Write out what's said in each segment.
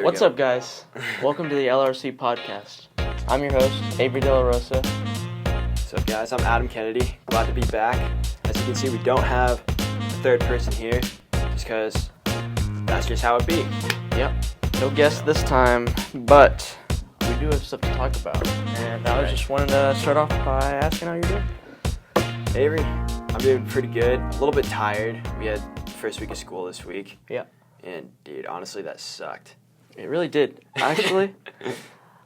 What's up, guys? Welcome to the LRC podcast. I'm your host, Avrey De La Rosa. What's up, guys? I'm Adam Kennedy. Glad to be back. As you can see, we don't have a third person here, just because that's just how it be. Yep. No guest this time, but we do have stuff to talk about. And I was just wanting to start off by asking how you're doing. Avery, I'm doing pretty good. A little bit tired. We had the first week of school this week. Yeah. And, dude, honestly, that sucked. It really did. Actually,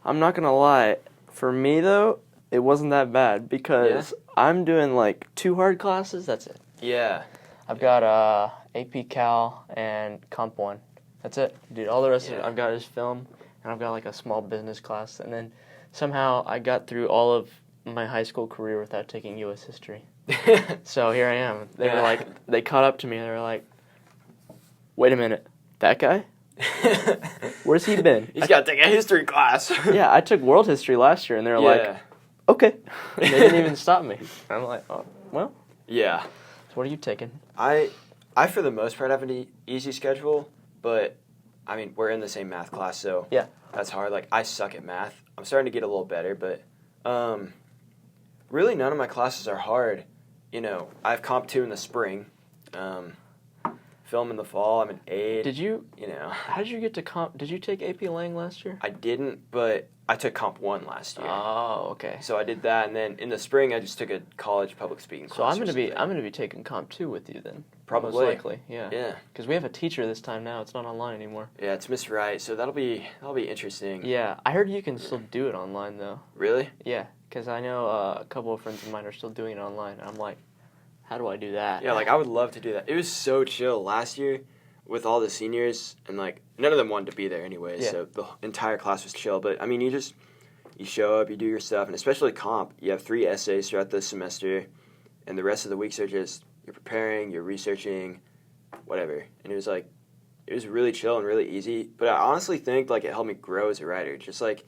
I'm not going to lie. For me, though, it wasn't that bad because I'm doing like 2 hard classes. That's it. Yeah. I've got AP Cal and Comp 1. That's it. Dude, all the rest of it I've got is film, and I've got like a small business class. And then somehow I got through all of my high school career without taking U.S. history. So here I am. They were like, they caught up to me, and they were like, wait a minute, that guy? Where's he been? He's got to take a history class. Yeah, I took world history last year, and they were like, okay. And they didn't even stop me. I'm like, oh, well. Yeah. So what are you taking? I for the most part, have an easy schedule, but, I mean, we're in the same math class, so that's hard. Like, I suck at math. I'm starting to get a little better, but really none of my classes are hard. You know, I have Comp 2 in the spring. Film in the fall. I'm an aide. Did you? You know. How did you get to Comp? Did you take AP Lang last year? I didn't, but I took Comp 1 last year. Oh, okay. So I did that, and then in the spring I just took a college public speaking class. So I'm gonna be taking Comp 2 with you then. Probably. Most likely, yeah. Yeah. Because we have a teacher this time now. It's not online anymore. Yeah, it's Miss Wright, so that'll be interesting. Yeah, I heard you can still do it online though. Really? Yeah, because I know a couple of friends of mine are still doing it online. And I'm like, how do I do that? Yeah, like I would love to do that. It was so chill last year with all the seniors, and like none of them wanted to be there anyway, so the entire class was chill. But I mean, you show up, you do your stuff, and especially Comp, you have 3 essays throughout the semester, and the rest of the weeks are just you're preparing, you're researching, whatever. And it was really chill and really easy. But I honestly think like it helped me grow as a writer, just like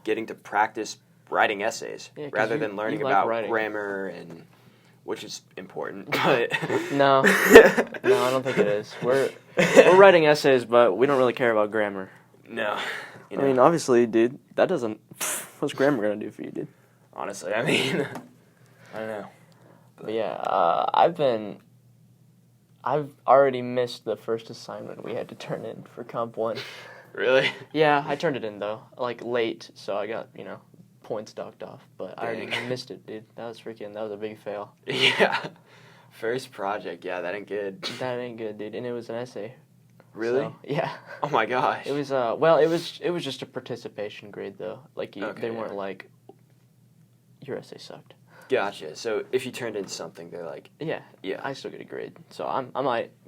getting to practice writing essays rather than learning about grammar and. Which is important, but no, I don't think it is. We're writing essays, but we don't really care about grammar. No, I mean, obviously, dude, that doesn't. What's grammar gonna do for you, dude? Honestly, I mean, I don't know. But yeah, I've already missed the first assignment we had to turn in for Comp 1. Really? Yeah, I turned it in though, like late, so I got points docked off, but I already missed it, dude. That was a big fail. Yeah. First project, that ain't good. That ain't good, dude. And it was an essay. Really? So, yeah. Oh my gosh. It was it was just a participation grade though. Like they weren't like your essay sucked. Gotcha. So if you turned in something, they're like yeah, I still get a grade. So I'm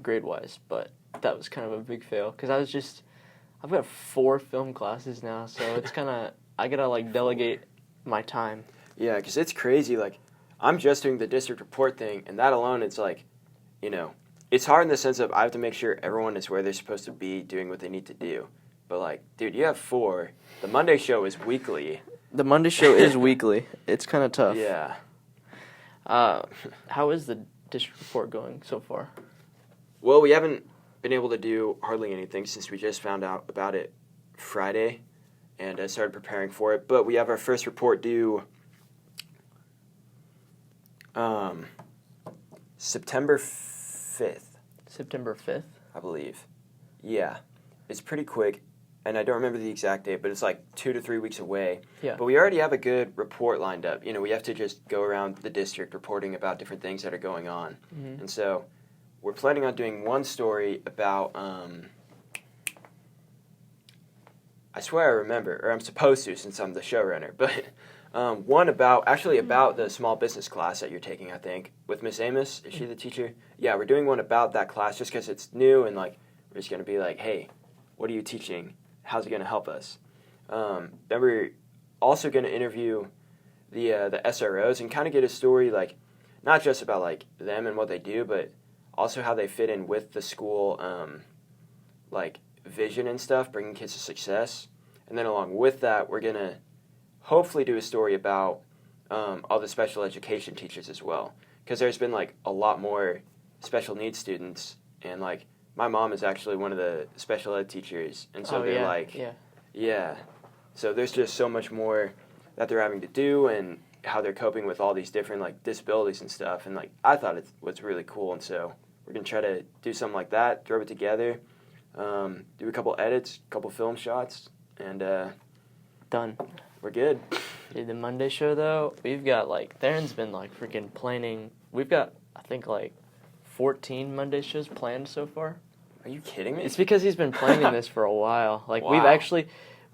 grade wise, but that was kind of a big fail because I've got 4 film classes now, so it's kind of I gotta like delegate my time. Yeah, because it's crazy. Like, I'm just doing the district report thing, and that alone, it's like, it's hard in the sense of I have to make sure everyone is where they're supposed to be doing what they need to do. But like, dude, you have 4. The Monday show is weekly. The Monday show is weekly. It's kind of tough. Yeah. How is the district report going so far? Well, we haven't been able to do hardly anything since we just found out about it Friday. And I started preparing for it. But we have our first report due September 5th. September 5th? I believe. Yeah. It's pretty quick. And I don't remember the exact date, but it's like 2 to 3 weeks away. Yeah. But we already have a good report lined up. We have to just go around the district reporting about different things that are going on. Mm-hmm. And so we're planning on doing one story about... I swear I remember, or I'm supposed to since I'm the showrunner, but one about the small business class that you're taking, I think, with Miss Amos. Is she the teacher? Yeah, we're doing one about that class just because it's new and, like, we're just going to be like, hey, what are you teaching? How's it going to help us? Then we're also going to interview the SROs and kind of get a story, like, not just about, like, them and what they do, but also how they fit in with the school, like, vision and stuff, bringing kids to success. And then along with that, we're going to hopefully do a story about all the special education teachers as well. Because there's been, like, a lot more special needs students, and, like, my mom is actually one of the special ed teachers, and so they're like, yeah. So there's just so much more that they're having to do, and how they're coping with all these different like disabilities and stuff. And like I thought it was really cool, and so we're gonna try to do something like that, throw it together, do a couple edits, a couple film shots, and done. We're good. Dude, the Monday show though, we've got like Theron's been like freaking planning. We've got I think like 14 Monday shows planned so far. Are you kidding me? It's because he's been planning this for a while. Like wow.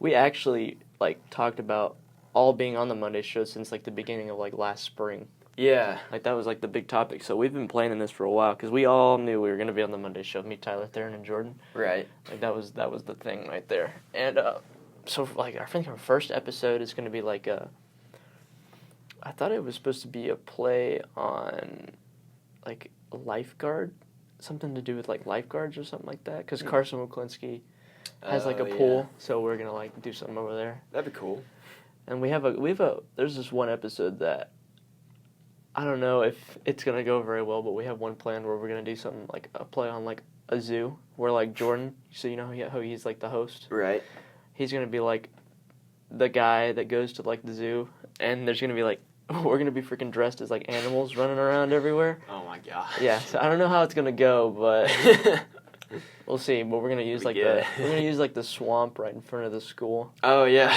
we actually like talked about all being on the Monday show since like the beginning of like last spring. Yeah. Like that was like the big topic. So we've been planning this for a while because we all knew we were gonna be on the Monday show. Me, Tyler, Theron, and Jordan. Right. Like that was the thing right there. And so like I think our first episode is gonna be like I thought it was supposed to be a play on like a lifeguard, something to do with like lifeguards or something like that. Because Carson Woklinski has like a pool, so we're gonna like do something over there. That'd be cool. And we have a there's this one episode that I don't know if it's gonna go very well, but we have one planned where we're gonna do something like a play on like a zoo where like Jordan, so you know how he's like the host, right? He's gonna be like the guy that goes to like the zoo, and there's gonna be like we're gonna be freaking dressed as like animals running around everywhere. Oh my gosh. Yeah, so I don't know how it's gonna go, but we'll see. But we're gonna use the swamp right in front of the school. Oh yeah.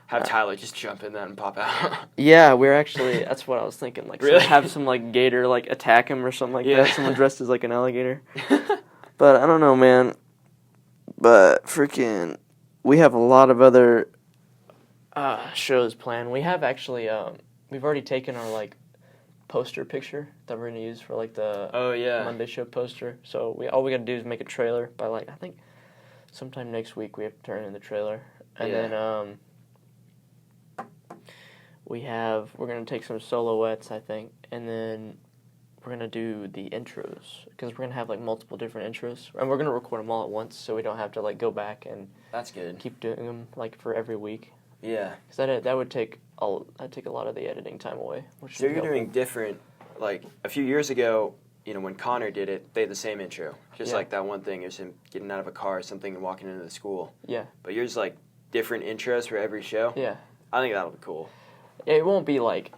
Have Tyler just jump in that and pop out. Yeah, we're actually, that's what I was thinking. Like, really? Have some, like, gator, like, attack him or something like that. Someone dressed as, like, an alligator. But I don't know, man. But freaking, we have a lot of other shows planned. We have actually, we've already taken our, like, poster picture that we're going to use for, like, the Monday show poster. So all we got to do is make a trailer by, like, I think sometime next week we have to turn in the trailer. And then, we're going to take some soloettes, I think, and then we're going to do the intros, because we're going to have, like, multiple different intros, and we're going to record them all at once, so we don't have to, like, go back and that's good. Keep doing them, like, for every week. Yeah. Because that would take a lot of the editing time away. So you're doing different, like, a few years ago, you know, when Connor did it, they had the same intro, just like that one thing, is him getting out of a car or something and walking into the school. Yeah. But yours, like, different intros for every show? Yeah. I think that'll be cool. It won't be like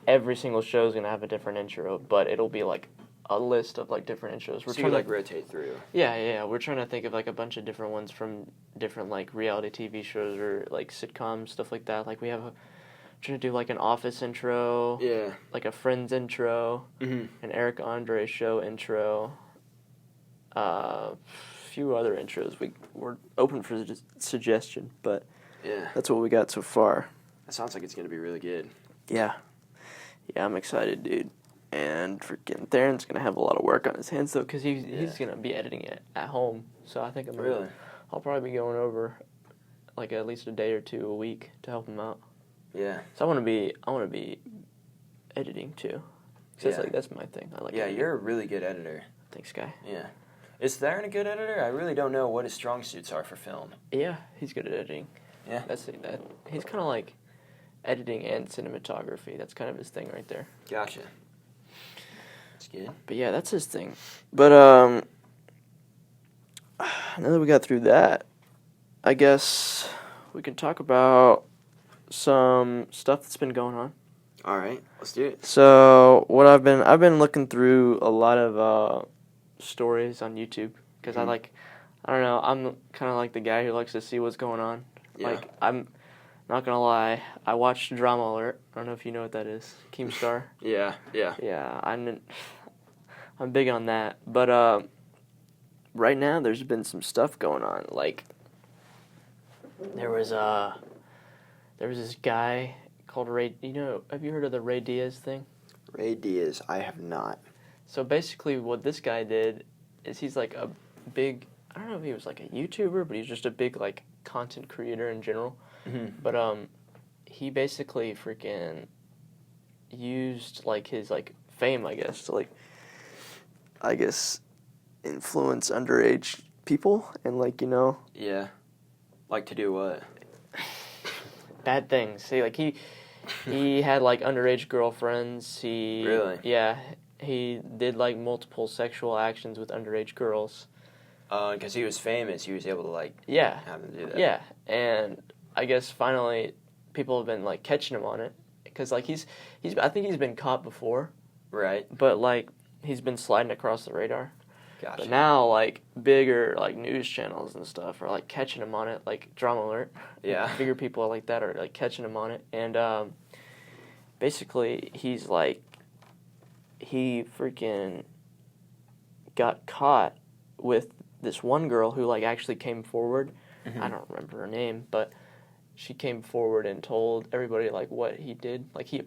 every single show is going to have a different intro, but it'll be like a list of like different intros. We're trying to like rotate through. Yeah. We're trying to think of like a bunch of different ones from different like reality TV shows or like sitcoms, stuff like that. Like we have trying to do like an Office intro, like a Friends intro, an Eric Andre show intro, a few other intros. We're open for suggestion, but that's what we got so far. That sounds like it's going to be really good. Yeah, I'm excited, dude. And freaking Theron's going to have a lot of work on his hands, though, because he's going to be editing it at home. So I think I'll probably be going over, like, at least a day or two a week to help him out. Yeah. So I want to be editing, too. Cause that's my thing. I like editing. You're a really good editor. Thanks, guy. Yeah. Is Theron a good editor? I really don't know what his strong suits are for film. Yeah, he's good at editing. Yeah. He's kind of like editing and cinematography. That's kind of his thing right there. Gotcha. That's good. But yeah, that's his thing. But now that we got through that, I guess we can talk about some stuff that's been going on. All right, let's do it. So what I've been looking through a lot of stories on YouTube because I don't know, I'm kind of like the guy who likes to see what's going on. Yeah. Like I'm not gonna lie, I watched Drama Alert. I don't know if you know what that is. Keemstar. Yeah, I'm big on that. But right now there's been some stuff going on. Like there was this guy called Ray. Have you heard of the Ray Diaz thing? Ray Diaz, I have not. So basically, what this guy did is he's like a big. I don't know if he was like a YouTuber, but he's just a big like content creator in general. Mm-hmm. But he basically freaking used like his like fame, I guess, to influence underage people and Yeah. Like to do what? Bad things. See, like he had like underage girlfriends. Really? Yeah. he did like multiple sexual actions with underage girls. Because he was famous, he was able to like Yeah. have him do that. Yeah, and I guess finally people have been like catching him on it because like he's I think he's been caught before, Right. but like he's been sliding across the radar. Gotcha. But now like bigger like news channels and stuff are like catching him on it, like Drama Alert. Yeah. Bigger people like that are like catching him on it, and basically he's like he freaking got caught with this one girl who like actually came forward. Mm-hmm. I don't remember her name, but she came forward and told everybody like what he did. Like he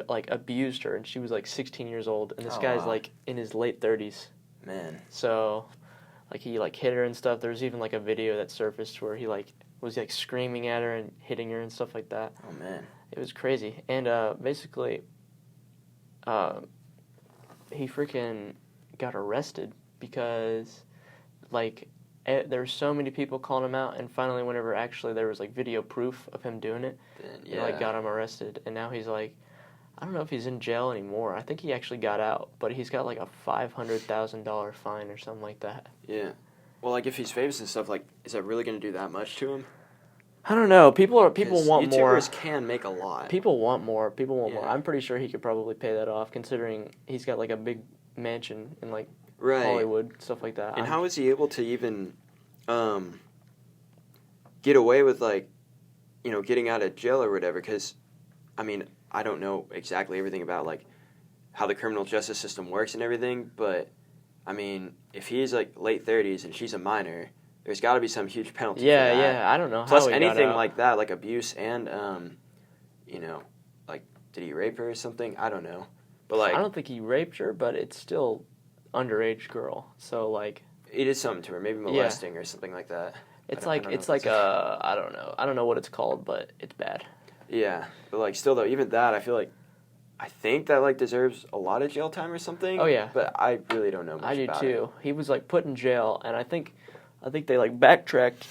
like abused her, and she was like 16 years old, and this guy's wow. like in his late 30s. Man. So like he like hit her and stuff. There was even like a video that surfaced where he like was like screaming at her and hitting her and stuff like that. Oh man. It was crazy. And basically he freaking got arrested because like there were so many people calling him out, and finally whenever actually there was like video proof of him doing it, Yeah. they like got him arrested, and now he's like, I don't know if he's in jail anymore. I think he actually got out, but he's got like a $500,000 fine or something like that. Yeah. Well, like if he's famous and stuff, like is that really going to do that much to him? I don't know. People want more. YouTubers can make a lot. People want more. More. Yeah. I'm pretty sure he could probably pay that off, considering he's got like a big mansion in like Right. Hollywood, stuff like that. And how is he able to even get away with like, getting out of jail or whatever? Because, I mean, I don't know exactly everything about like how the criminal justice system works and everything, but I mean, if he's like late 30s and she's a minor, there's got to be some huge penalty. Yeah, for that. yeah. I don't know. Plus, how he anything got out. like that, like abuse and like did he rape her or something? I don't know, but like I don't think he raped her, but it's still underage girl. So like it is something to her, maybe molesting or something like that. it's I like don't it's know. like I don't know what it's called, but it's bad. Yeah, but like still though, even that I think that like deserves a lot of jail time or something. Oh yeah, but I really don't know much I do about too. He was like put in jail, and I think they like backtracked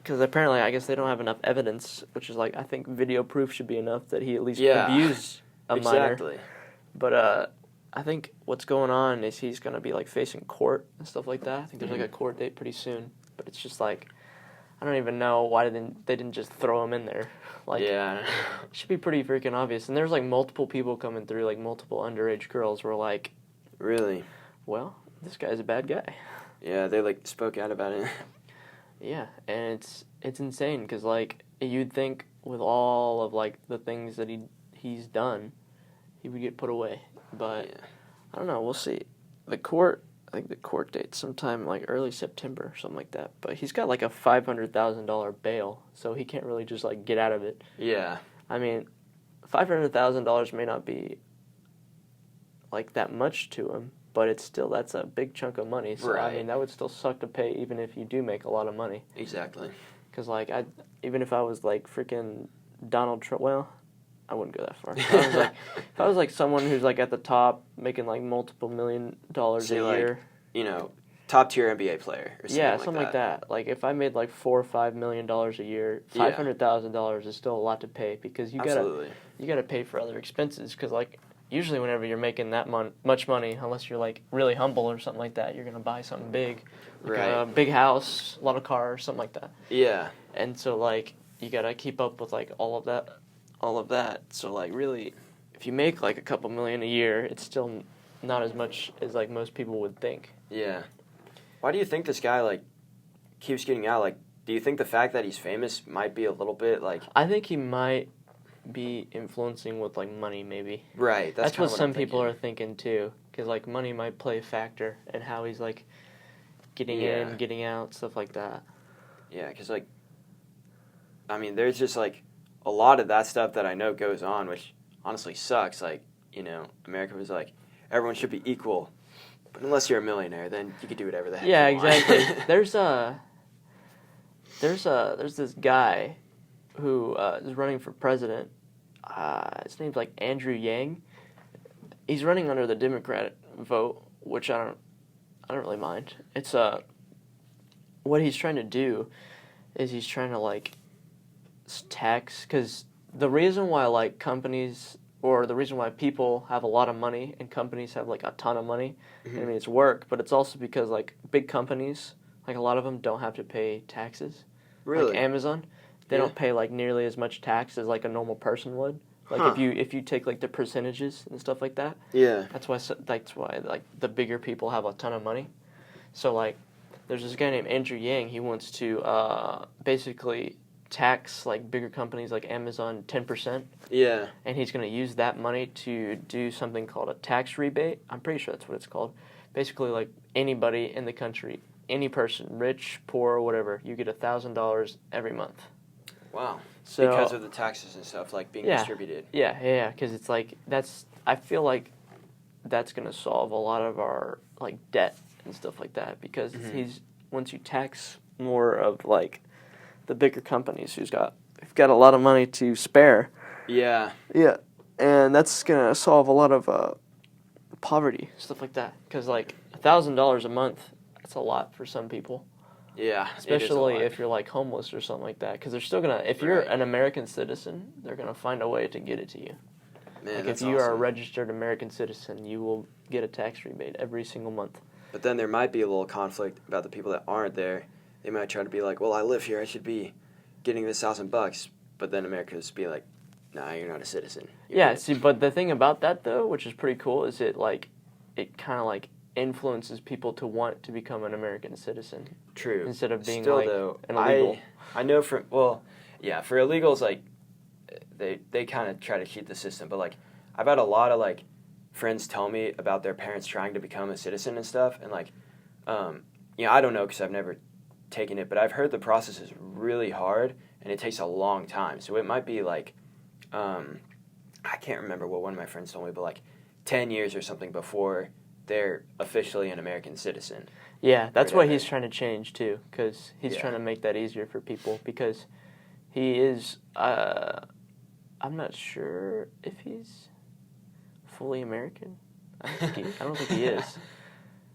because apparently I guess they don't have enough evidence, which is like I think video proof should be enough that he at least abused a minor. Exactly. But I think what's going on is he's gonna be like facing court and stuff like that. I think there's like a court date pretty soon, but it's just like I don't even know why they didn't just throw him in there. Like, yeah, it should be pretty freaking obvious. And there's like multiple people coming through, like multiple underage girls were like, really? well, this guy's a bad guy. Yeah, they like spoke out about it. Yeah, and it's insane because like you'd think with all of like the things that he's done, he would get put away. But Yeah. I don't know. We'll see. I think the court date's sometime like early September or something like that. But he's got like a $500,000 bail, so he can't really just like get out of it. Yeah. I mean, $500,000 may not be like that much to him, but that's a big chunk of money. So Right. I mean, that would still suck to pay even if you do make a lot of money. Exactly. Because like even if I was like freaking Donald Trump, well, I wouldn't go that far. If I was like someone who's like at the top making like multiple $1 million a year, top tier NBA player or something something like that. Like if I made like $4 or $5 million a year, $500,000 is still a lot to pay because you gotta pay for other expenses. Because like usually whenever you're making that much money, unless you're like really humble or something like that, you're gonna buy something big, like a big house, a lot of cars, something like that. Yeah. And so like you gotta keep up with like all of that. So like really, if you make like a couple million a year, it's still not as much as like most people would think. Yeah. Why do you think this guy like keeps getting out? Like, do you think the fact that he's famous might be a little bit like? I think he might be influencing with like money, maybe. Right. That's what some people are thinking too, because like money might play a factor in how he's like getting in, getting out, stuff like that. Yeah, because like, I mean, there's just like a lot of that stuff that I know goes on, which honestly sucks. Like, America was like, everyone should be equal, but unless you're a millionaire, then you can do whatever the heck you want. Exactly. There's this guy who is running for president. His name's like Andrew Yang. He's running under the Democratic vote, which I don't really mind. It's what he's trying to do is he's trying to like tax, because the reason why like companies or the reason why people have a lot of money and companies have like a ton of money. I mean, it's work, but it's also because like big companies, like a lot of them don't have to pay taxes. Really? Like Amazon, they don't pay like nearly as much tax as like a normal person would. Like if you take like the percentages and stuff like that. Yeah. That's why like the bigger people have a ton of money. So like there's this guy named Andrew Yang. He wants to basically tax like bigger companies like Amazon 10%. Yeah. And he's going to use that money to do something called a tax rebate. I'm pretty sure that's what it's called. Basically, like anybody in the country, any person, rich, poor, whatever, you get $1,000 every month. Wow. So, because of the taxes and stuff like being distributed. Yeah. Because it's like I feel like that's going to solve a lot of our like debt and stuff like that. Because once you tax more of like the bigger companies who've got a lot of money to spare. Yeah. Yeah, and that's gonna solve a lot of poverty, stuff like that. Because like $1,000 a month, that's a lot for some people. Yeah, especially if you're like homeless or something like that. Because they're still gonna, if you're an American citizen, they're gonna find a way to get it to you. Man, like that's if you awesome. are a registered American citizen, you will get a tax rebate every single month. But then there might be a little conflict about the people that aren't there. They might try to be like, well, I live here, I should be getting this $1,000, but then America's be like, nah, you're not a citizen. See, but the thing about that though, which is pretty cool, is it kind of like influences people to want to become an American citizen. True. Instead of being Still, like though, an illegal. I know for illegals, like they kind of try to cheat the system, but like I've had a lot of like friends tell me about their parents trying to become a citizen and stuff, and like I don't know because I've never taken it, but I've heard the process is really hard and it takes a long time. So it might be like I can't remember what one of my friends told me, but like 10 years or something before they're officially an American citizen. Yeah, that's what he's trying to change too, because he's trying to make that easier for people, because he is I'm not sure if he's fully American. I don't think he is.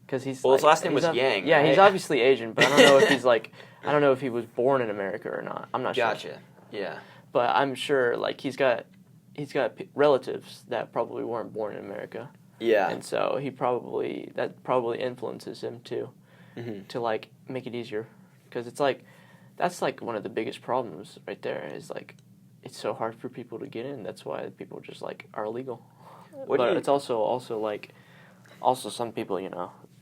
Because he's his last name was Yang. Yeah, right? he's obviously Asian, but I don't know if he's like, I don't know if he was born in America or not. I'm not sure. Gotcha. Yeah. But I'm sure like he's got relatives that probably weren't born in America. Yeah. And so that probably influences him too, to like make it easier, because it's like that's like one of the biggest problems right there is like it's so hard for people to get in. That's why people just like are illegal. But it's also like some people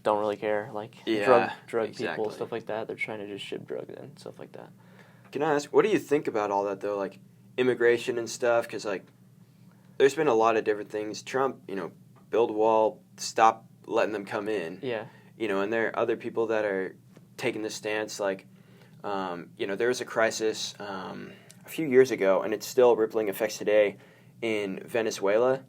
don't really care, like drug people, stuff like that. They're trying to just ship drugs in, stuff like that. Can I ask, what do you think about all that though, like immigration and stuff? Because like there's been a lot of different things. Trump, build a wall, stop letting them come in. Yeah. And there are other people that are taking the stance like, there was a crisis a few years ago, and it's still rippling effects today in Venezuela.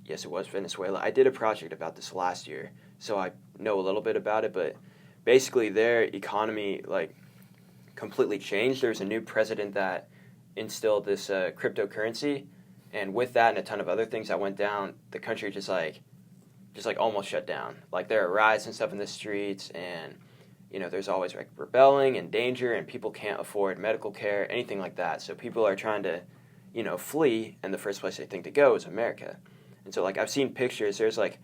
Yes, it was Venezuela. I did a project about this last year, so I know a little bit about it, but basically their economy like completely changed. There was a new president that instilled this cryptocurrency, and with that and a ton of other things that went down, the country just almost shut down. Like there are riots and stuff in the streets, and there's always like rebelling and danger, and people can't afford medical care, anything like that. So people are trying to flee, and the first place they think to go is America. And so, like, I've seen pictures, there's, like,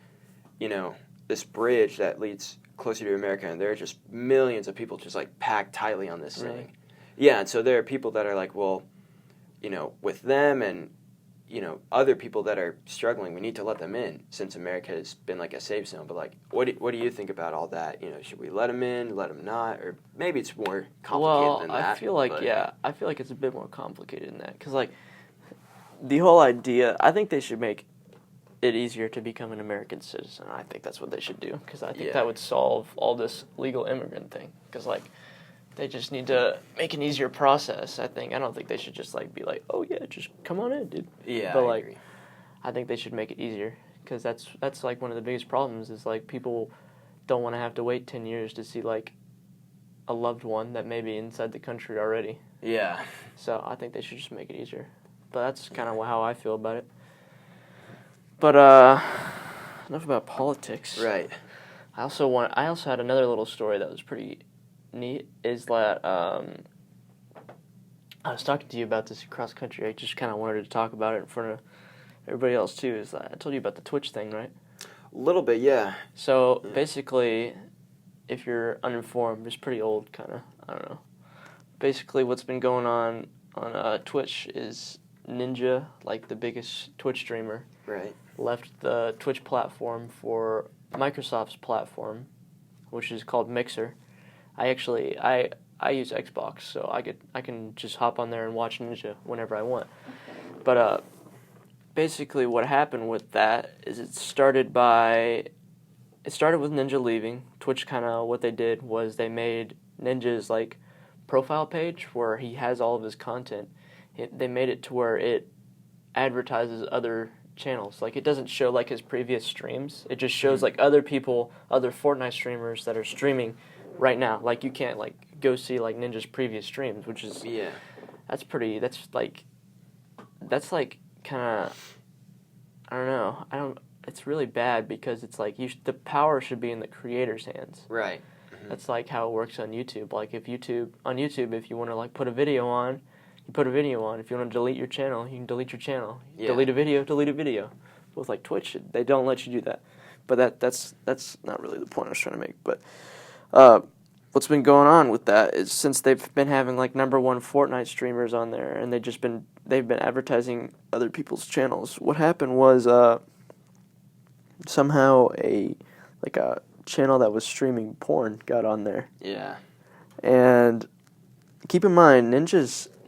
this bridge that leads closer to America, and there are just millions of people just, like, packed tightly on this thing. Yeah, and so there are people that are like, well, with them and, other people that are struggling, we need to let them in, since America has been, like, a safe zone. But, like, what do you think about all that? Should we let them in, let them not? Or maybe it's more complicated than that. Well, I feel like it's a bit more complicated than that. Because, like, the whole idea, I think they should make it easier to become an American citizen. I think that's what they should do, because I think that would solve all this legal immigrant thing. Because like they just need to make an easier process. I don't think they should just like be like, oh yeah, just come on in, dude. Yeah, but I like agree. I think they should make it easier, because that's like one of the biggest problems is like people don't want to have to wait 10 years to see like a loved one that may be inside the country already. Yeah. So I think they should just make it easier. But that's kind of how I feel about it. But enough about politics. Right. I also had another little story that was pretty neat. Is that I was talking to you about this cross country. I just kind of wanted to talk about it in front of everybody else too. Is I told you about the Twitch thing, right? A little bit, yeah. So basically, if you're uninformed, it's pretty old, kind of. I don't know. Basically, what's been going on Twitch is Ninja, like the biggest Twitch streamer, Right. left the Twitch platform for Microsoft's platform, which is called Mixer. I use Xbox, so I can just hop on there and watch Ninja whenever I want. But basically, what happened with that is it started with Ninja leaving. Twitch kind of what they did was they made Ninja's like profile page where he has all of his content. They made it to where it advertises other channels. Like it doesn't show like his previous streams. It just shows like other people, other Fortnite streamers that are streaming right now. Like you can't like go see like Ninja's previous streams, which is that's like kind of I don't know. It's really bad because it's like the power should be in the creator's hands. Right. That's like how it works on YouTube. Like if you want to like put a video on, you put a video on. If you want to delete your channel, you can delete your channel. Yeah. Delete a video. With like Twitch, they don't let you do that. But that's not really the point I was trying to make. But what's been going on with that is since they've been having like #1 Fortnite streamers on there, and they've been advertising other people's channels. What happened was somehow a channel that was streaming porn got on there. Yeah. And keep in mind, and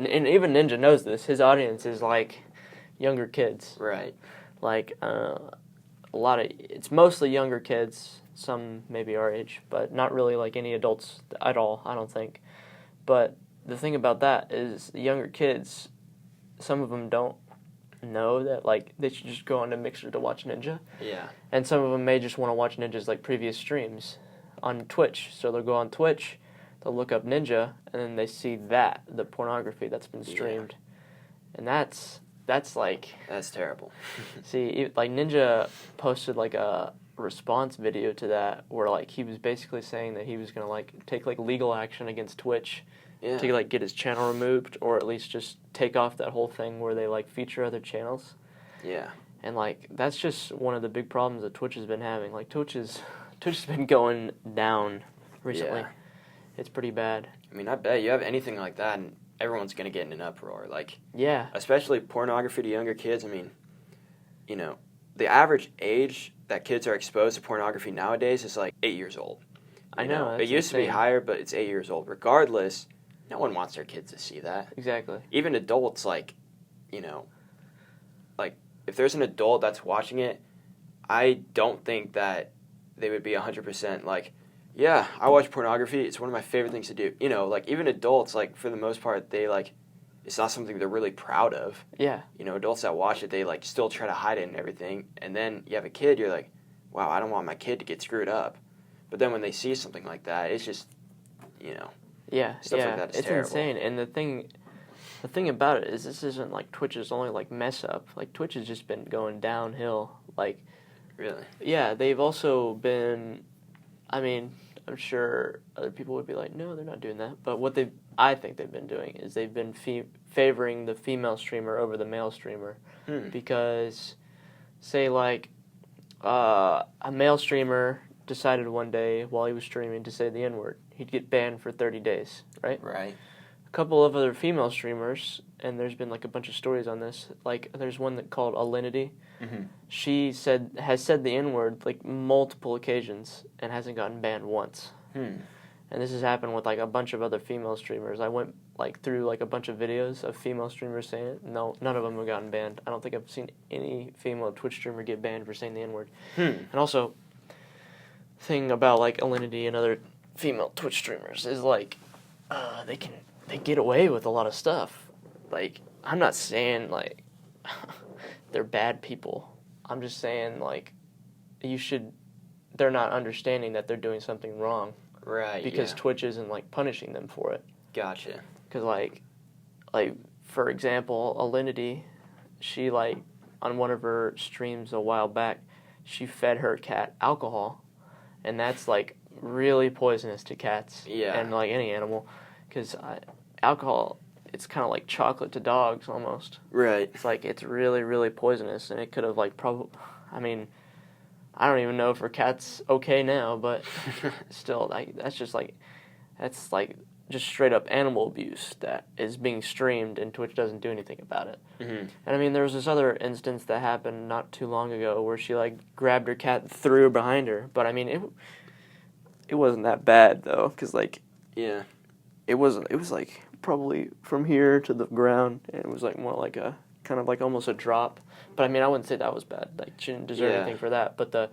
even Ninja knows this, his audience is like younger kids. Right. Like it's mostly younger kids, some maybe our age, but not really like any adults at all, I don't think. But the thing about that is the younger kids, some of them don't know that like they should just go on to Mixer to watch Ninja. Yeah. And some of them may just want to watch Ninja's like previous streams on Twitch. So they'll go on Twitch, they'll look up Ninja, and then they see the pornography that's been streamed. Yeah. And that's terrible. See, like Ninja posted like a response video to that where like he was basically saying that he was going to like take like legal action against Twitch. Yeah. To like get his channel removed, or at least just take off that whole thing where they like feature other channels. Yeah. And like that's just one of the big problems that Twitch has been having. Like Twitch has been going down recently. Yeah. It's pretty bad. I mean, I bet you have anything like that, and everyone's gonna get in an uproar. Like, yeah, especially pornography to younger kids. I mean, you know, the average age that kids are exposed to pornography nowadays is like 8 years old. I know. It used to be higher, but it's 8 years old. Regardless, no one wants their kids to see that. Exactly. Even adults, like, like if there's an adult that's watching it, I don't think that they would be 100% like, yeah, I watch pornography. It's one of my favorite things to do. Like even adults, like for the most part, they like, it's not something they're really proud of. Yeah. Adults that watch it, they like still try to hide it and everything. And then you have a kid, you're like, wow, I don't want my kid to get screwed up. But then when they see something like that, it's just, yeah, stuff like that is it's terrible. Insane. And the thing about it is this isn't like Twitch's only like mess up. Like Twitch has just been going downhill. Like, really? Yeah, they've also been. I mean, I'm sure other people would be like, no, they're not doing that. But what I think they've been doing is they've been favoring the female streamer over the male streamer, because, say like, a male streamer decided one day while he was streaming to say the N-word, he'd get banned for 30 days, right? Right. A couple of other female streamers, and there's been like a bunch of stories on this. Like there's one that called Alinity. Mm-hmm. She has said the N-word like multiple occasions and hasn't gotten banned once. And this has happened with like a bunch of other female streamers. I went like through like a bunch of videos of female streamers saying it. No, none of them have gotten banned. I don't think I've seen any female Twitch streamer get banned for saying the N-word. And also, thing about like Alinity and other female Twitch streamers is like they get away with a lot of stuff. Like I'm not saying like they're bad people. I'm just saying like they're not understanding that they're doing something wrong. Right. Because Twitch isn't like punishing them for it. Gotcha. Because like for example, Alinity, she like on one of her streams a while back, she fed her cat alcohol, and that's like really poisonous to cats. Yeah. And like any animal, because alcohol it's kind of like chocolate to dogs almost. Right. It's like it's really, really poisonous, and it could have like I mean, I don't even know if her cat's okay now, but still, like that's just straight up animal abuse that is being streamed, and Twitch doesn't do anything about it. Mm-hmm. And I mean, there was this other instance that happened not too long ago where she like grabbed her cat and threw her behind her, but I mean it wasn't that bad though, because like it was like probably from here to the ground, and it was like more like a kind of like almost a drop. But I mean, I wouldn't say that was bad. Like she didn't deserve anything for that. But the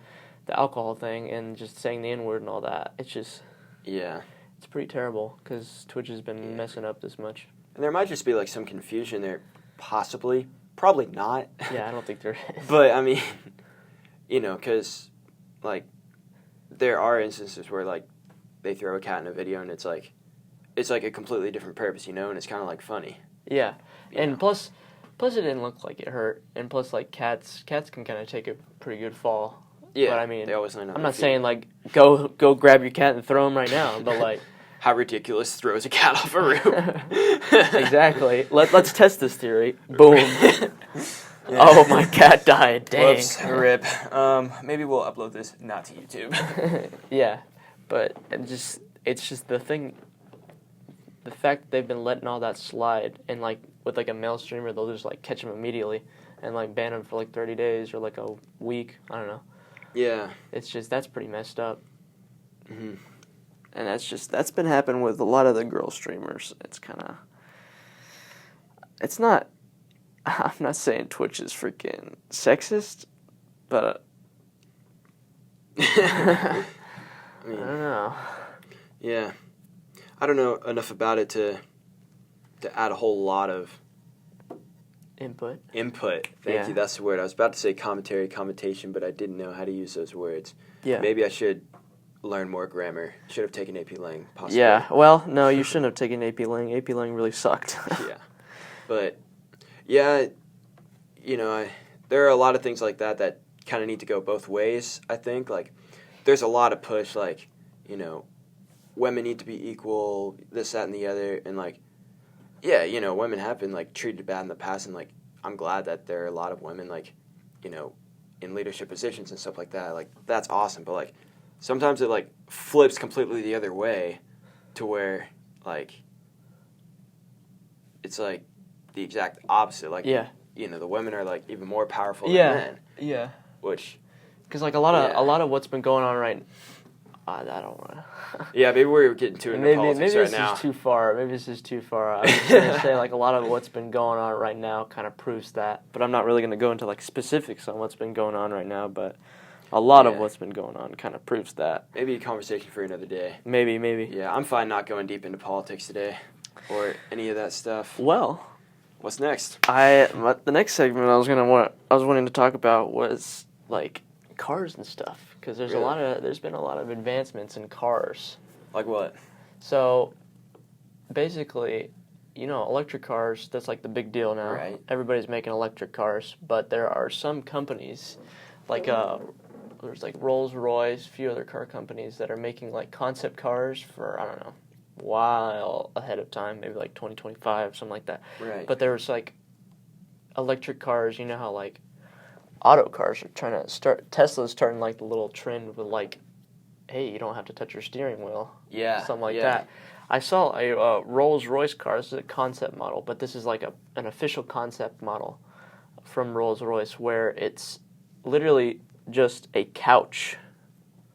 alcohol thing and just saying the N-word and all that, it's just it's pretty terrible because Twitch has been messing up this much. And there might just be like some confusion there, possibly, probably not. Yeah, I don't think there is. But I mean, you know, because like there are instances where like they throw a cat in a video and it's like a completely different purpose, you know, and it's kind of like funny. Yeah, and plus it didn't look like it hurt, and plus like cats can kind of take a pretty good fall. Yeah, but I mean, they always land on I'm their not feet. saying like go grab your cat and throw him right now, but like how ridiculous throws a cat off a roof. Exactly. Let's test this theory. Boom. Oh, my cat died. Dang. Whoops, rip. Maybe we'll upload this not to YouTube. Yeah, but it's just the thing. The fact that they've been letting all that slide, and like with like a male streamer, they'll just like catch him immediately and like ban him for like 30 days or like a week. I don't know. Yeah. It's just that's pretty messed up. Mm-hmm. And that's been happening with a lot of the girl streamers. It's not. I'm not saying Twitch is freaking sexist, but I mean, I don't know. Yeah, I don't know enough about it to add a whole lot of Input. Thank you. That's the word. I was about to say commentation, but I didn't know how to use those words. Yeah. Maybe I should learn more grammar. Should have taken AP Lang, possibly. Yeah. Well, no, you shouldn't have taken AP Lang. AP Lang really sucked. Yeah. But, yeah, you know, there are a lot of things like that kind of need to go both ways, I think. Like, there's a lot of push, like, you know, women need to be equal, this, that, and the other. And, like, yeah, you know, women have been, like, treated bad in the past. And, like, I'm glad that there are a lot of women, like, you know, in leadership positions and stuff like that. Like, that's awesome. But, like, sometimes it, like, flips completely the other way to where, like, it's, like, the exact opposite. Like, you know, the women are, like, even more powerful than men. Yeah. Which... Because, like, a lot of what's been going on right... I don't want to... Yeah, maybe we're getting too into politics right now. Maybe this is too far. I was just going to say, like, a lot of what's been going on right now kind of proves that. But I'm not really going to go into, like, specifics on what's been going on right now, but a lot of what's been going on kind of proves that. Maybe a conversation for another day. Maybe. Yeah, I'm fine not going deep into politics today or any of that stuff. Well... What's next? The next segment I was wanting to talk about was, like, cars and stuff, because there's been a lot of advancements in cars. Like what? So basically, you know, electric cars, that's like the big deal now. Right. Everybody's making electric cars, but there are some companies like there's like Rolls-Royce, a few other car companies that are making like concept cars for, I don't know, a while ahead of time, maybe like 2025, something like that. Right. But there was like electric cars, you know how like auto cars are trying to start. Tesla's starting like the little trend with like, hey, you don't have to touch your steering wheel. Yeah. Something like that. I saw a Rolls-Royce car. This is a concept model, but this is like an official concept model from Rolls-Royce where it's literally just a couch,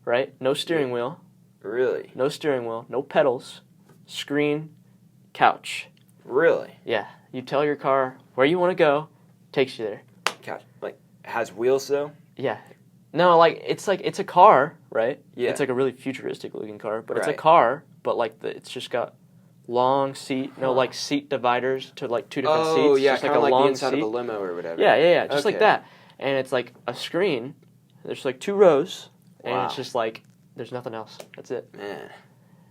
right? No steering wheel. Really? No steering wheel. No pedals. Screen. Couch. Really? Yeah. You tell your car where you want to go. Takes you there. Couch. Like, has wheels, though? Yeah. No, like, it's a car, right? Yeah. It's like a really futuristic looking car, but it's a car, but like it's just got long seat, like seat dividers to like two different seats. Oh, yeah, just kind like of a like long the inside seat. of a limo or whatever. Yeah, just like that. And it's like a screen. There's like two rows, and Wow. it's just like there's nothing else. That's it. Man.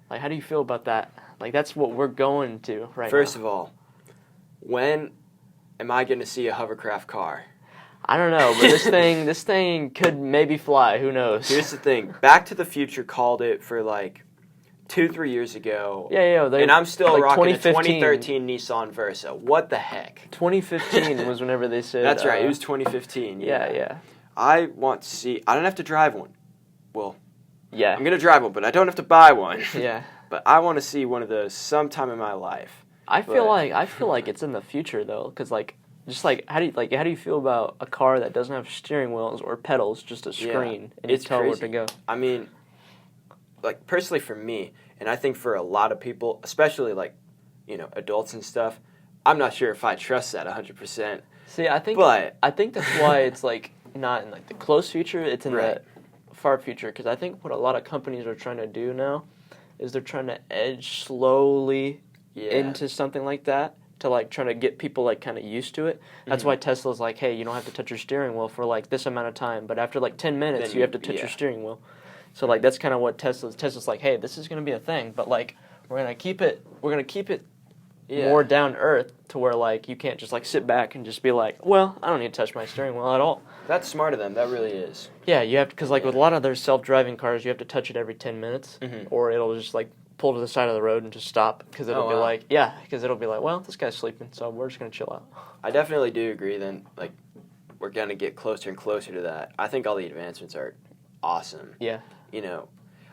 Like, how do you feel about that? Like, that's what we're going to right now. First of all, when am I going to see a hovercraft car? I don't know, but this thing could maybe fly. Who knows? Here's the thing. Back to the Future called it for, like, 2-3 years ago. Yeah. And I'm still like rocking a 2015. 2013 Nissan Versa. What the heck? 2015 was whenever they said. That's right. It was 2015. Yeah. I want to see. I don't have to drive one. Well, yeah. I'm gonna drive one, but I don't have to buy one. Yeah. But I want to see one of those sometime in my life. I feel like it's in the future though, because like just like how do you feel about a car that doesn't have steering wheels or pedals, just a screen, and you tell where to go? I mean, like personally for me, and I think for a lot of people, especially like, adults and stuff, I'm not sure if I trust that 100%. See, I think that's why it's like not in like the close future, it's in the far future, because I think what a lot of companies are trying to do now is they're trying to edge slowly into something like that, to like trying to get people like kind of used to it. That's why Tesla's like, hey, you don't have to touch your steering wheel for like this amount of time, but after like 10 minutes then you have to touch your steering wheel. So like that's kind of what Tesla's like, hey, this is going to be a thing, but like we're going to keep it more down to earth, to where like you can't just like sit back and just be like, well, I don't need to touch my steering wheel at all. That's smart of them. That really is. Yeah, you have to, because like with a lot of their self-driving cars, you have to touch it every 10 minutes, or it'll just like pull to the side of the road and just stop, because it'll be like, well, this guy's sleeping, so we're just gonna chill out. I definitely do agree. Then like we're gonna get closer and closer to that. I think all the advancements are awesome. Yeah.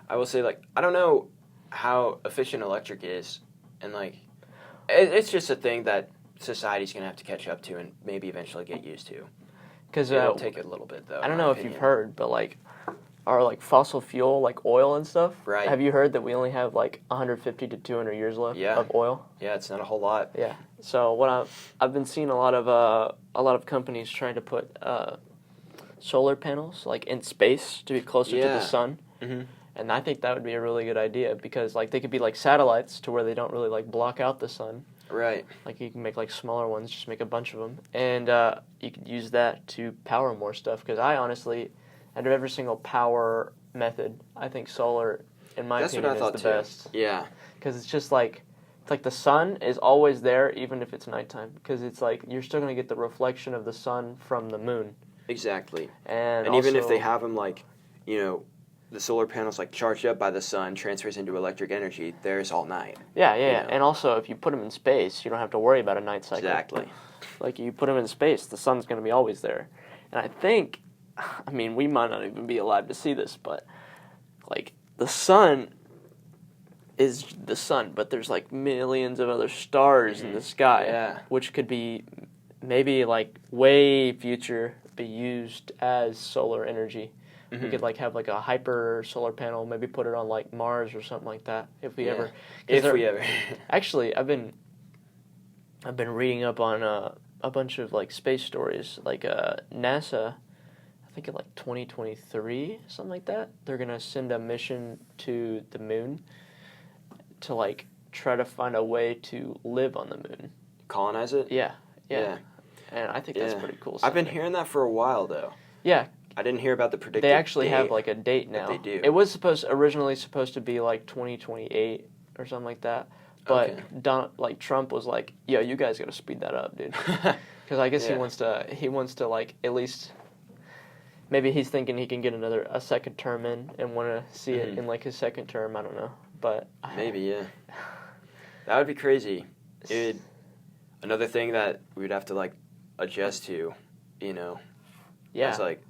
I will say like I don't know how efficient electric is, and like it's just a thing that society's gonna have to catch up to and maybe eventually get used to. Because it'll take a little bit though. I don't know if you've heard, but like our like fossil fuel, like oil and stuff. Right. Have you heard that we only have like 150 to 200 years left of oil? Yeah, it's not a whole lot. Yeah. So what I've been seeing a lot of companies trying to put solar panels like in space to be closer to the sun. Mm-hmm. And I think that would be a really good idea, because like they could be like satellites to where they don't really like block out the sun. Right. Like you can make like smaller ones, just make a bunch of them, and you could use that to power more stuff. Because I honestly, out of every single power method, I think solar, in my opinion, is the best. Yeah. Because it's just like, it's like the sun is always there, even if it's nighttime. Because it's like you're still gonna get the reflection of the sun from the moon. Exactly. And also, even if they have them like, the solar panels like charged up by the sun, transfers into electric energy, there's all night. Yeah. And also, if you put them in space, you don't have to worry about a night cycle. Exactly. Like you put them in space, the sun's going to be always there. And I think, we might not even be alive to see this, but like the sun is the sun, but there's like millions of other stars in the sky, which could be maybe like way future be used as solar energy. We could like have like a hyper solar panel, maybe put it on like Mars or something like that, if we ever. Actually, I've been reading up on a bunch of like space stories. Like NASA, I think in like 2023, something like that, they're gonna send a mission to the moon to like try to find a way to live on the moon. Colonize it? Yeah. And I think that's pretty cool. I've been hearing that for a while though. Yeah. I didn't hear about the predicted They actually date, have like a date now. They do. It was originally supposed to be like 2028 or something like that. But Trump was like, "Yo, you guys got to speed that up, dude." Because I guess he wants to like at least, maybe he's thinking he can get a second term in and want to see it in like his second term. I don't know, but maybe that would be crazy. Another thing that we would have to like adjust to, as like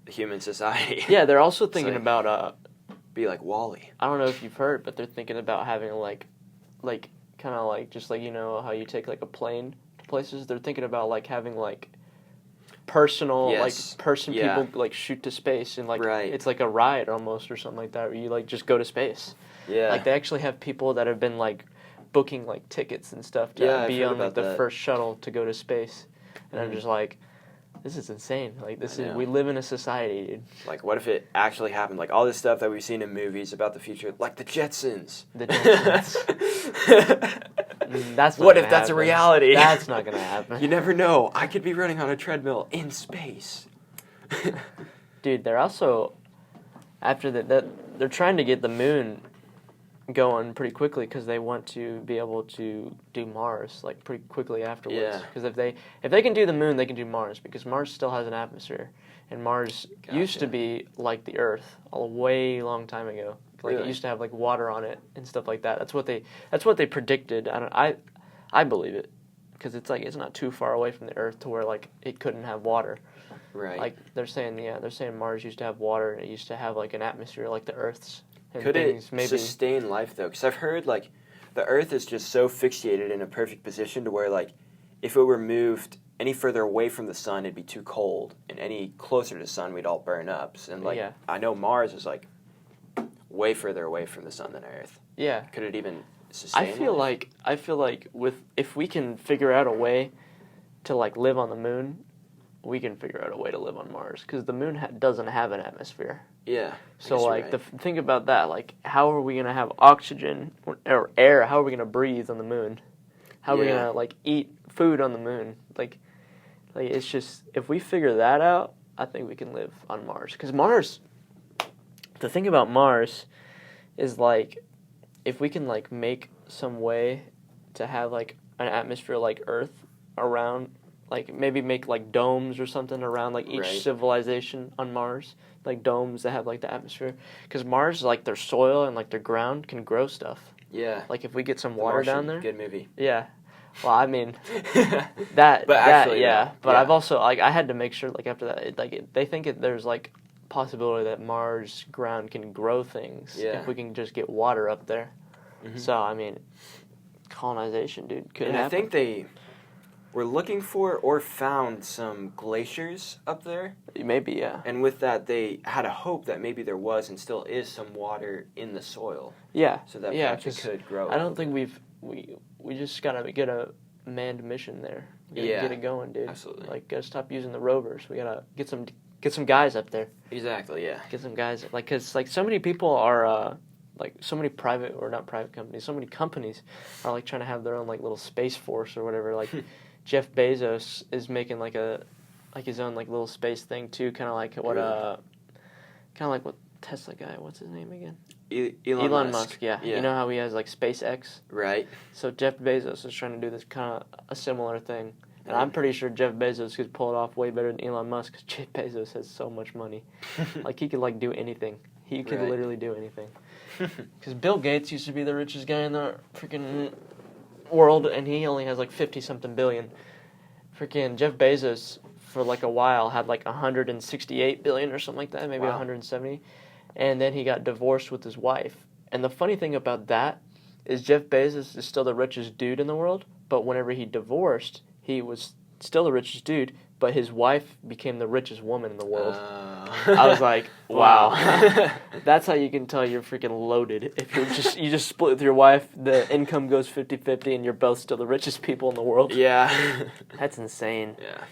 the human society. Yeah, they're also thinking about be like WALL-E. I don't know if you've heard, but they're thinking about having like kind of like just like how you take like a plane to places. They're thinking about like having like personal people like shoot to space, and like it's like a ride almost or something like that, where you like just go to space. Yeah. Like they actually have people that have been like booking like tickets and stuff to be on like the first shuttle to go to space. And I'm just like, this is insane. Like we live in a society, dude. Like what if it actually happened? Like all this stuff that we've seen in movies about the future, like the Jetsons. That's what if that's a reality? That's not gonna happen. You never know. I could be running on a treadmill in space. Dude, they're also after that they're trying to get the moon going pretty quickly, because they want to be able to do Mars like pretty quickly afterwards. Because if they can do the moon, they can do Mars, because Mars still has an atmosphere, and Mars used to be like the Earth a way long time ago. Like Really? it used to have like water on it and stuff like that. That's what they predicted. I believe it because it's like it's not too far away from the Earth to where like it couldn't have water. Right. Like they're saying Mars used to have water and it used to have like an atmosphere like the Earth's. And Could things, it maybe sustain life though? Because I've heard like the Earth is just so fixated in a perfect position to where like if it were moved any further away from the sun, it'd be too cold, and any closer to the sun, we'd all burn up. And like I know Mars is like way further away from the sun than Earth. Yeah. Could it even sustain? I feel like if we can figure out a way to like live on the moon, we can figure out a way to live on Mars because the moon doesn't have an atmosphere. Yeah. So like think about that. Like how are we gonna have oxygen or air? How are we gonna breathe on the moon? How are we gonna like eat food on the moon? Like it's just if we figure that out, I think we can live on Mars. Because Mars, the thing about Mars is like if we can like make some way to have like an atmosphere like Earth around, like maybe make like domes or something around like each civilization on Mars, like domes that have like the atmosphere. Because Mars, like their soil and like their ground can grow stuff. Yeah. Like if we get some water down there. Good movie. Yeah. Well, I mean, But actually, But I've also like I had to make sure like after that, they think there's like possibility that Mars ground can grow things if we can just get water up there. Mm-hmm. So I mean, colonization, dude, could happen. I think they were looking for or found some glaciers up there. Maybe, yeah. And with that, they had a hope that maybe there was and still is some water in the soil. Yeah. So that perhaps it could grow. I don't think we just gotta get a manned mission there. We gotta get it going, dude. Absolutely. Like, gotta stop using the rovers. We gotta get some guys up there. Exactly. Yeah. Get some guys, like, cause like so many people are like so many private or not private companies. So many companies are like trying to have their own like little space force or whatever. Like Jeff Bezos is making like his own like little space thing too. Kind of like what Tesla guy. What's his name again? Elon Musk. Yeah. You know how he has like SpaceX. Right. So Jeff Bezos is trying to do this kind of a similar thing. And I'm pretty sure Jeff Bezos could pull it off way better than Elon Musk because Jeff Bezos has so much money. Like, he could, like, do anything. He could literally do anything. Because Bill Gates used to be the richest guy in the freaking world, and he only has, like, 50-something billion. Freaking Jeff Bezos, for, like, a while, had, like, 168 billion or something like that, maybe 170. And then he got divorced with his wife. And the funny thing about that is Jeff Bezos is still the richest dude in the world, but whenever he divorced, he was still the richest dude, but his wife became the richest woman in the world. I was like, wow. That's how you can tell you're freaking loaded. If you just split with your wife, the income goes 50-50, and you're both still the richest people in the world. Yeah. That's insane. Yeah.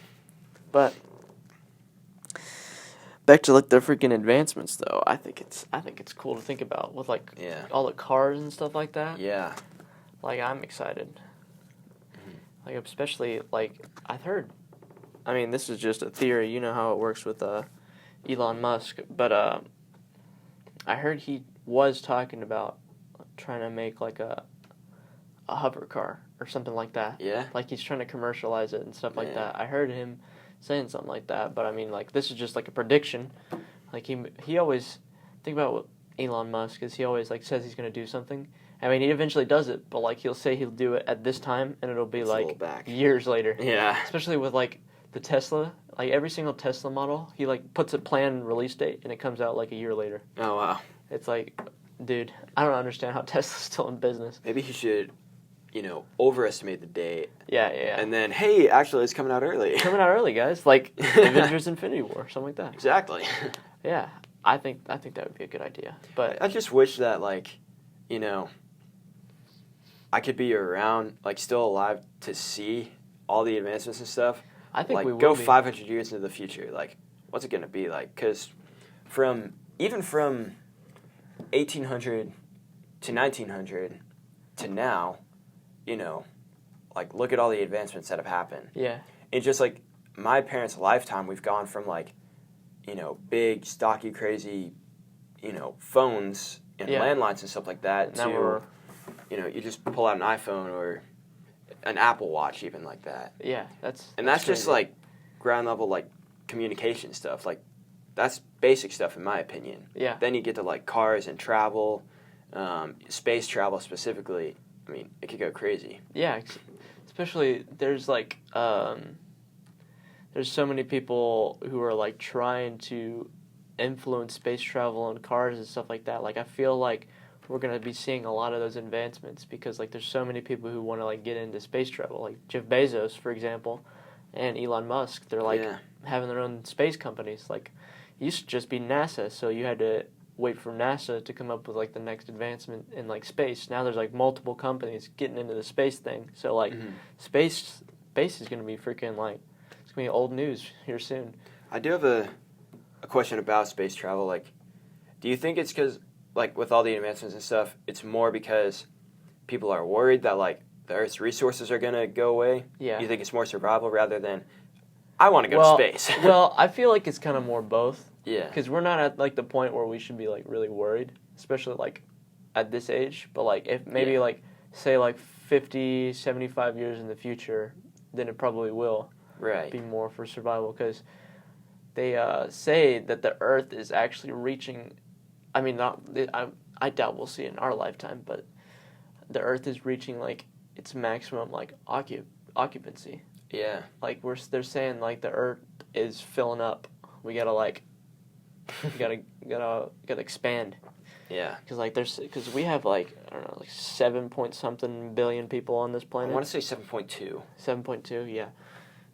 But back to like the freaking advancements though, I think it's cool to think about with like all the cars and stuff like that. Yeah. Like I'm excited. Like, especially, like, I've heard, I mean, this is just a theory, you know how it works with Elon Musk, but I heard he was talking about trying to make, like, a hover car or something like that. Yeah? Like, he's trying to commercialize it and stuff like that. I heard him saying something like that, but, I mean, like, this is just, like, a prediction. Like, he always, think about what Elon Musk is, he always, like, says he's going to do something. I mean, he eventually does it, but, like, he'll say he'll do it at this time, and it'll be, like, years later. Yeah. Especially with, like, the Tesla. Like, every single Tesla model, he, like, puts a planned release date, and it comes out, like, a year later. Oh, wow. It's like, dude, I don't understand how Tesla's still in business. Maybe he should, overestimate the date. Yeah. And then, hey, actually, it's coming out early. Coming out early, guys. Like, Avengers Infinity War, something like that. Exactly. Yeah. I think that would be a good idea. But I just wish that, like, I could be around, like, still alive to see all the advancements and stuff. I think like, we will go be. 500 years into the future. Like, what's it going to be like? Because even from 1800 to 1900 to now, like, look at all the advancements that have happened. Yeah. In just, like, my parents' lifetime, we've gone from, like, big, stocky, crazy, phones and landlines and stuff like that now to... you just pull out an iPhone or an Apple Watch, even like that. Yeah, that's just like ground level, like communication stuff. Like that's basic stuff in my opinion. Yeah. Then you get to like cars and travel, space travel specifically. I mean, it could go crazy. Yeah, especially there's like there's so many people who are like trying to influence space travel and cars and stuff like that. Like I feel like we're gonna be seeing a lot of those advancements because like there's so many people who want to like get into space travel. Like Jeff Bezos, for example, and Elon Musk. They're like having their own space companies. Like it used to just be NASA, so you had to wait for NASA to come up with like the next advancement in like space. Now there's like multiple companies getting into the space thing. So like space is gonna be freaking like it's gonna be old news here soon. I do have a question about space travel. Like, do you think it's because like with all the advancements and stuff, it's more because people are worried that like the Earth's resources are gonna go away? Yeah. You think it's more survival rather than I want to go to space? Well, I feel like it's kind of more both. Yeah. Because we're not at like the point where we should be like really worried, especially like at this age. But like if maybe like say like 50, 75 years in the future, then it probably will be more for survival because they say that the Earth is actually reaching. I mean, I doubt we'll see it in our lifetime, but the Earth is reaching like its maximum like occupancy. Yeah. Like they're saying like the Earth is filling up. We gotta like, gotta expand. Yeah. Because we have like I don't know like 7 billion people on this planet. I want to say 7.2. 7.2, yeah.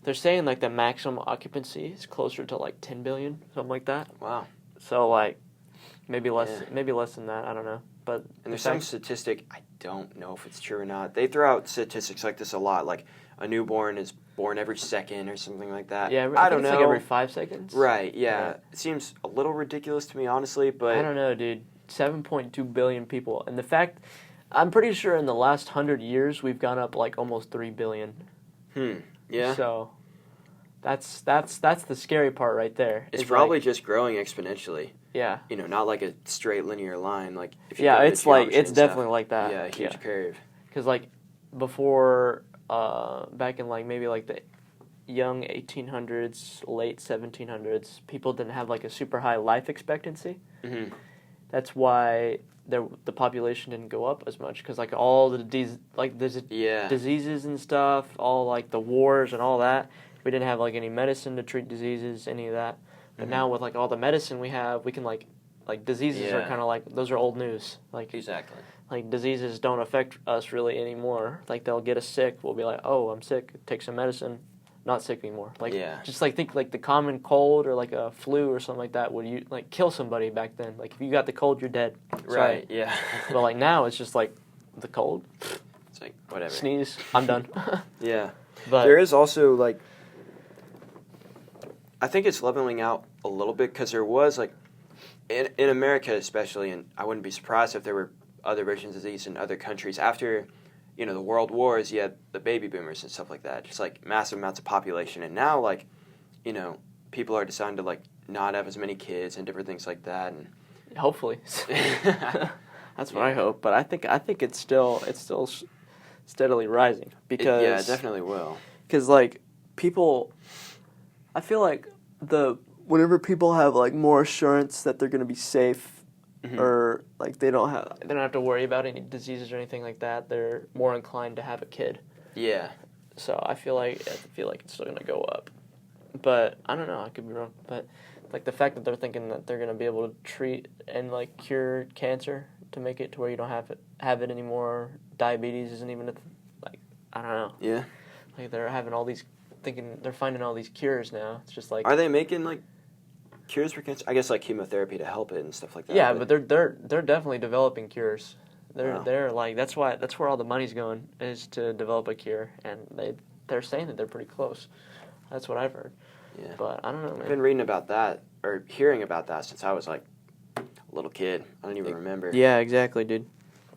They're saying like the maximum occupancy is closer to like 10 billion, something like that. Wow. So like maybe less than that. I don't know. But and there's some statistic, I don't know if it's true or not. They throw out statistics like this a lot, like a newborn is born every second or something like that. Yeah, I don't know. It's like every 5 seconds. Right, yeah. It seems a little ridiculous to me, honestly, but I don't know, dude. 7.2 billion people. And the fact, I'm pretty sure in the last 100 years, we've gone up like almost 3 billion. Yeah. So that's the scary part right there. It's probably like, just growing exponentially. Yeah. You know, not like a straight linear line. Like if you it's like it's definitely like that. Yeah, a huge curve. Because like before, back in like maybe like the young 1800s, late 1700s, people didn't have like a super high life expectancy. Mm-hmm. That's why the population didn't go up as much because like all the diseases and stuff, all like the wars and all that. We didn't have like any medicine to treat diseases, any of that. But now with like all the medicine we have, we can like diseases are kind of like those are old news. Like exactly. Like diseases don't affect us really anymore. Like they'll get us sick. We'll be like, oh, I'm sick. Take some medicine. Not sick anymore. Like just like think like the common cold or like a flu or something like that would you like kill somebody back then. Like if you got the cold, you're dead. Right. Yeah. But like now it's just like the cold. It's like whatever. Sneeze. I'm done. Yeah. But there is also like I think it's leveling out a little bit because there was like in America especially, and I wouldn't be surprised if there were other versions of these in other countries after. You know, the world wars, you had the baby boomers and stuff like that, just like massive amounts of population. And now, like, you know, people are deciding to like not have as many kids and different things like that. And hopefully, that's what I hope. But I think it's still steadily rising because it definitely will. Because like people, I feel like whenever people have like more assurance that they're gonna be safe. Mm-hmm. Or like they don't have to worry about any diseases or anything like that. They're more inclined to have a kid. Yeah. So I feel like it's still gonna go up, but I don't know. I could be wrong. But like the fact that they're thinking that they're gonna be able to treat and like cure cancer to make it to where you don't have it anymore. Diabetes isn't even like I don't know. Yeah. Like they're having all these they're finding all these cures now. It's just like are they making like cures for cancer? I guess like chemotherapy to help it and stuff like that. Yeah, but they're definitely developing cures. They're like that's where all the money's going is to develop a cure, and they're saying that they're pretty close. That's what I've heard. Yeah. But I don't know, man. I've been reading about that or hearing about that since I was like a little kid. I don't even remember. Yeah, exactly, dude.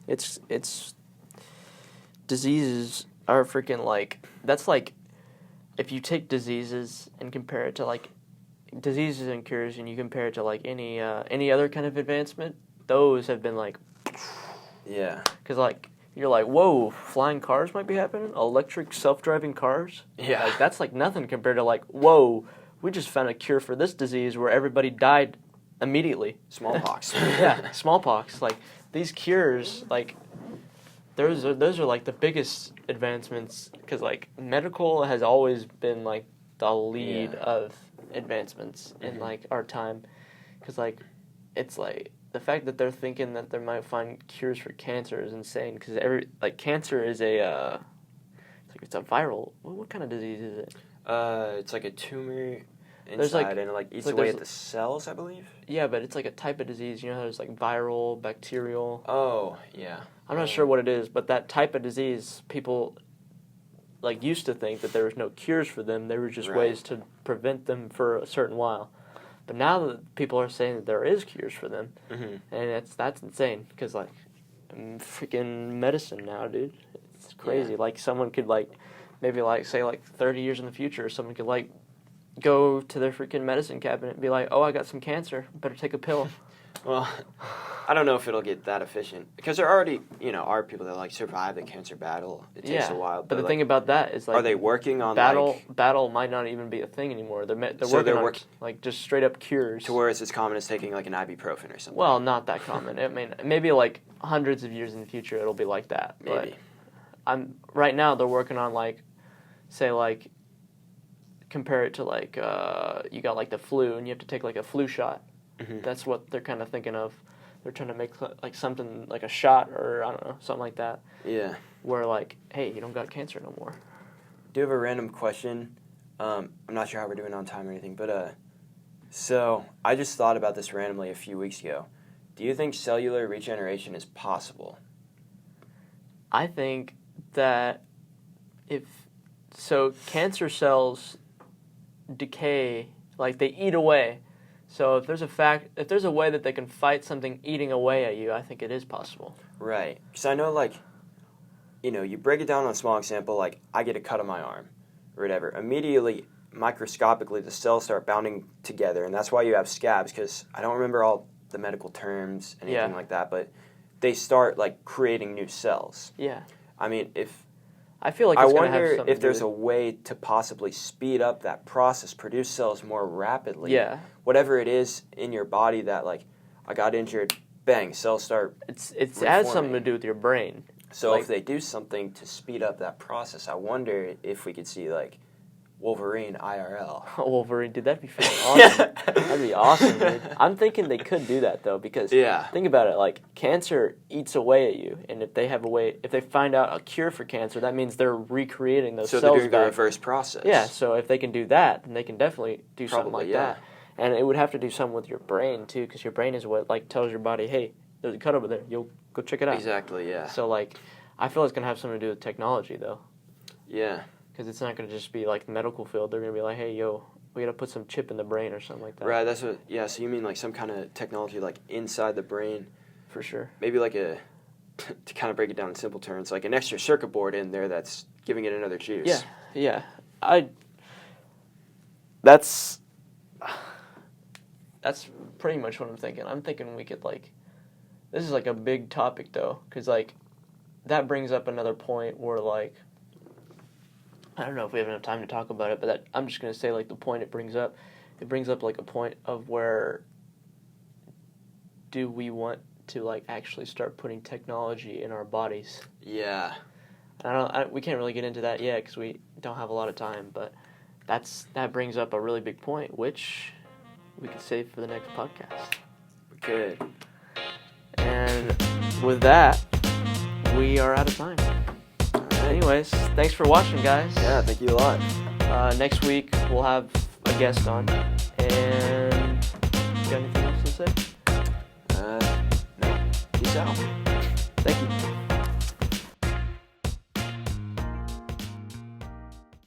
It's diseases are freaking like that's like if you take diseases and compare it to like diseases and cures, and you compare it to like any other kind of advancement, those have been like, because like you're like, whoa, flying cars might be happening, electric self-driving cars, yeah, like that's like nothing compared to like, whoa, we just found a cure for this disease where everybody died immediately. Smallpox. Yeah, smallpox. Like, these cures, like, those are like the biggest advancements, because like medical has always been like the lead of advancements in like our time, because like it's like the fact that they're thinking that they might find cures for cancer is insane, because cancer is it's a viral, what kind of disease is it? It's like a tumor inside, and it like eats away at the cells, I believe. Yeah, but it's like a type of disease. You know, there's like viral, bacterial. Oh, yeah. I'm not sure what it is, but that type of disease, people like used to think that there was no cures for them. There were just ways to prevent them for a certain while. But now that people are saying that there is cures for them, and that's insane, because like freaking medicine now, dude, it's crazy. Yeah. Like someone could like maybe like say like 30 years in the future, someone could like go to their freaking medicine cabinet and be like, oh, I got some cancer, better take a pill. Well, I don't know if it'll get that efficient, because there already, are people that like survive the cancer battle. It takes a while. But the thing about that is like, are they working on battle might not even be a thing anymore. They're working on like just straight up cures. To where it's as common as taking like an ibuprofen or something. Well, not that common. I mean, maybe like hundreds of years in the future it'll be like that. Maybe. But right now they're working on like, say like, compare it to like you got like the flu and you have to take like a flu shot. That's what they're kind of thinking of. They're trying to make like something like a shot, or I don't know, something like that. Yeah. Where like, hey, you don't got cancer no more. Do you have a random question? I'm not sure how we're doing on time or anything, but so I just thought about this randomly a few weeks ago. Do you think cellular regeneration is possible? I think that cancer cells decay, like they eat away. So if there's a way that they can fight something eating away at you, I think it is possible. Right. Because I know, like, you break it down on a small example, like I get a cut on my arm or whatever. Immediately, microscopically, the cells start bounding together, and that's why you have scabs, because I don't remember all the medical terms, anything like that, but they start, like, creating new cells. Yeah. I mean, I feel like I wonder if there's a way to possibly speed up that process, produce cells more rapidly. Yeah. Whatever it is in your body that, like, I got injured, bang, cells start It has something to do with your brain. So like, if they do something to speed up that process, I wonder if we could see, like, Wolverine IRL. Wolverine, dude, that'd be awesome. That'd be awesome, dude. I'm thinking they could do that, though, because think about it, like, cancer eats away at you, and if they find out a cure for cancer, that means they're recreating those cells. So they're doing the reverse process. Yeah, so if they can do that, then they can definitely do something like that. And it would have to do something with your brain, too, because your brain is what, like, tells your body, hey, there's a cut over there, you'll go check it out. Exactly, yeah. So, like, I feel it's going to have something to do with technology, though. Yeah. Because it's not going to just be like the medical field. They're going to be like, hey, yo, we got to put some chip in the brain or something like that. Right, that's what, so you mean like some kind of technology like inside the brain? For sure. Maybe like to kind of break it down in simple terms, like an extra circuit board in there that's giving it another juice. Yeah. That's pretty much what I'm thinking. I'm thinking we could like, this is like a big topic though, because like, that brings up another point where like, I don't know if we have enough time to talk about it, but I'm just going to say, like, the point it brings up like, a point of where do we want to, like, actually start putting technology in our bodies? Yeah. We can't really get into that yet because we don't have a lot of time, but that brings up a really big point, which we could save for the next podcast. We could. And with that, we are out of time. Anyways, thanks for watching, guys. Yeah, thank you a lot. Next week, we'll have a guest on. And you got anything else to say? No. Peace out. Thank you.